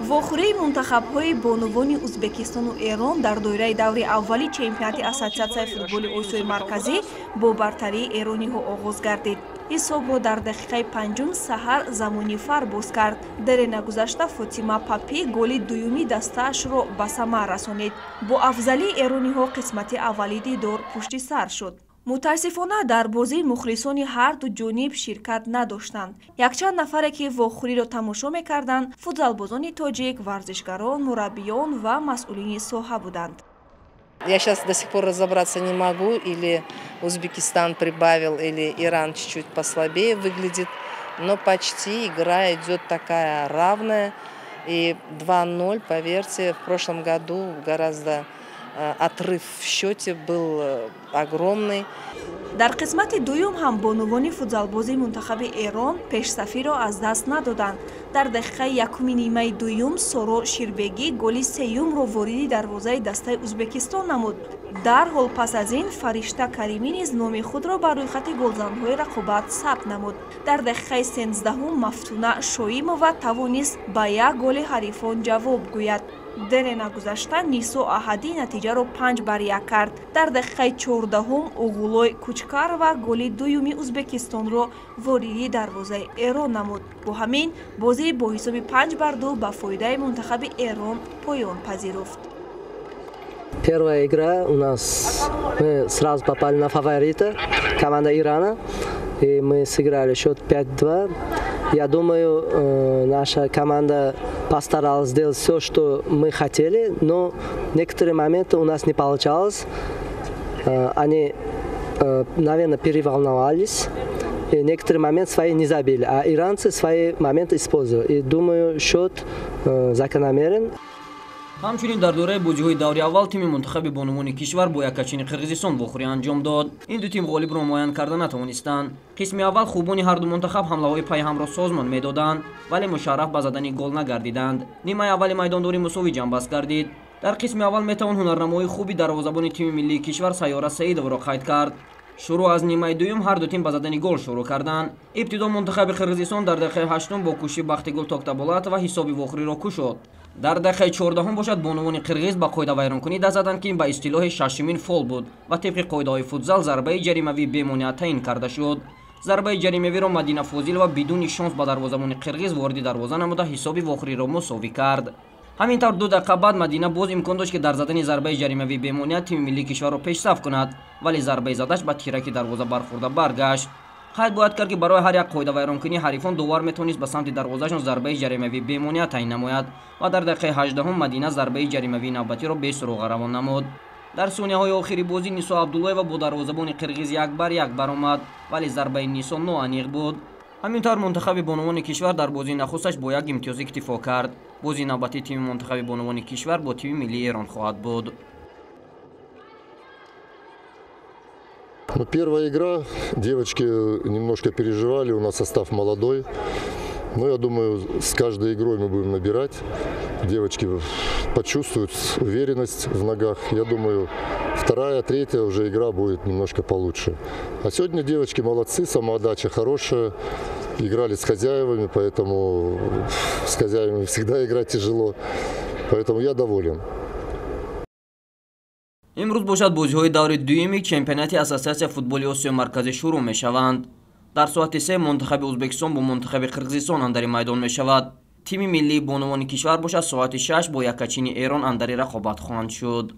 вохӯрии мунтахабҳои бонувони Узбекистону Эрон дар доираи даври аввали чемпионати Ассотсиатсияи футболи Осиёи Марказӣ бо бартарии эрониҳо оғоз гардид. ҳисобро дар дақиқаи панҷум Саҳар Замонифар боз кард. Дере нагузашта Фотима Папи голи дуюми дастаашро ба самар расонид. Бо афзалии эрониҳо қисмати аввали дидор пушти сар шуд. мутаассифона дар бозӣ мухлисони ҳарду ҷониб ширкат надоштанд. Якчанд нафаре ки вохӯриро тамошо мекарданд, футзалбозони тоҷик, варзишгарон, мураббиён ва масъулини соҳа буданд. Я сейчас до сих пор разобраться не могу, или Узбекистан прибавил, или Иран чуть-чуть послабее выглядит, но почти игра идет такая равная. И 2-0, поверьте, в прошлом году гораздо отрыв в счете был огромный. Дар қисмати дуюм ҳам бонувони футзалбозии мунтахаби Эрон пешсафиро аз даст надоданд. Дар дақиқаи якуми нимаи дуюм Соро Ширбегӣ голи сеюмро вориди дарвозаи дастаи Узбекистон намуд. Дарҳол пас аз ин Фаришта Каримӣ низ номи худро бар рӯйхати голзанҳои рақобат сабт намуд. Дар дақиқаи 13 Мафтуна Шоимова тавонист ба як голи ҳарифон ҷавоб гӯяд. Дере нагузашта Нисо Аҳадӣ натиҷаро 5-1 кард. Дар дақиқаи 14 Уғулой Кучкарова голи дуюми Узбекистонро вориди дарвозаи Эрон намуд. Бо ҳамин бозӣ бо ҳисоби 5-2 ба фоидаи мунтахаби Эрон поён пазируфт. Первая игра у нас, мы сразу попали на фаворита, команда Ирана, и мы сыграли счет 5-2. Я думаю, наша команда постаралась сделать все, что мы хотели, но некоторые моменты у нас не получалось. Они, наверное, переволновались, и некоторые моменты свои не забили, а иранцы свои моменты использовали. И думаю, счет закономерен. ҳамчунин дар дораи боҷиҳои даври аввал тими мунтахаби бонувони кишвар бо яккачини Қирғизистон вохӯрӣ анҷом дод. Ин ду тим ғолибро муайян карда натавонистанд. Қисми аввал хубони ҳарду мунтахаб ҳамлаҳои пайҳамро созмон медоданд, вале мушарраф ба задани гол нагардиданд. Нимаи аввали майдондорӣ мусовӣ ҷанбаст гардид. Дар қисми аввал метавон ҳунарнамоии хуби дарвозабони тими миллии кишвар Сайёра Саидовро қайд кард. шурӯъ аз нимаи дуюм ҳарду тим ба задани гол шурӯъ карданд. Ибтидо мунтахаби Қирғизистон дар дақиқаи 8 бо кӯшиши Бахтигул Токтаболатова ҳисоби вохӯриро кушод. дар дақиқаи 14 бошад бонувони қирғиз ба қоида вайронкунӣ даст заданд ки ин ба истилоҳи шашумин фол буд ва тибқи қоидаҳои футзал зарбаи ҷаримавӣ бемониа таъин карда шуд. зарбаи ҷаримавиро Мадина Фозилова бидуни шонс ба дарвозабони қирғиз вориди дарвоза намуда ҳисоби вохӯриро мусовӣ кард. ҳамин тавр 2 дақиқа баъд Мадина боз имкон дошт ки дар задани зарбаи ҷаримавии бемониа тими миллии кишварро пешсаф кунад, вале зарбаи задаш ба тираки дарвоза бархӯрда баргашт. қайд бояд кард ки барои ҳар як қоида вайронкунӣ ҳарифон довар метавонист ба самти дарвозашон зарбаи ҷаримавии бемониа таъин намояд ва дар дақиқаи 18 Мадина зарбаи ҷаримавии навбатиро бе суруға равон намуд. дар сонияҳои охири бозӣ Нисо Абдуллоева бо дарвозабони қирғиз 1-1 баромад, вале зарбаи Нисо ноаниқ буд. ҳамин тавр мунтахаби бонувони кишвар дар бозии нахусташ бо як имтиёз иктифо кард. бозии навбатии тими мунтахаби бонувони кишвар бо тими миллии Эрон хоҳад буд. Первая игра, девочки немножко переживали, у нас состав молодой. Но я думаю, с каждой игрой мы будем набирать. Девочки почувствуют уверенность в ногах. Я думаю, вторая, третья уже игра будет немножко получше. А сегодня девочки молодцы, самоотдача хорошая. Играли с хозяевами, поэтому с хозяевами всегда играть тяжело. Поэтому я доволен. имрӯз бошад бозиҳои даври дуюми чемпионати Ассотсиатсияи футболи Осиёи Марказӣ шурӯъ мешаванд. дар соати 3 мунтахаби Узбекистон бо мунтахаби Қирғизистон андари майдон мешавад. тими миллии бонувони кишвар бошад соати 6 бо яккачини Эрон андари рақобат хоҳанд шуд.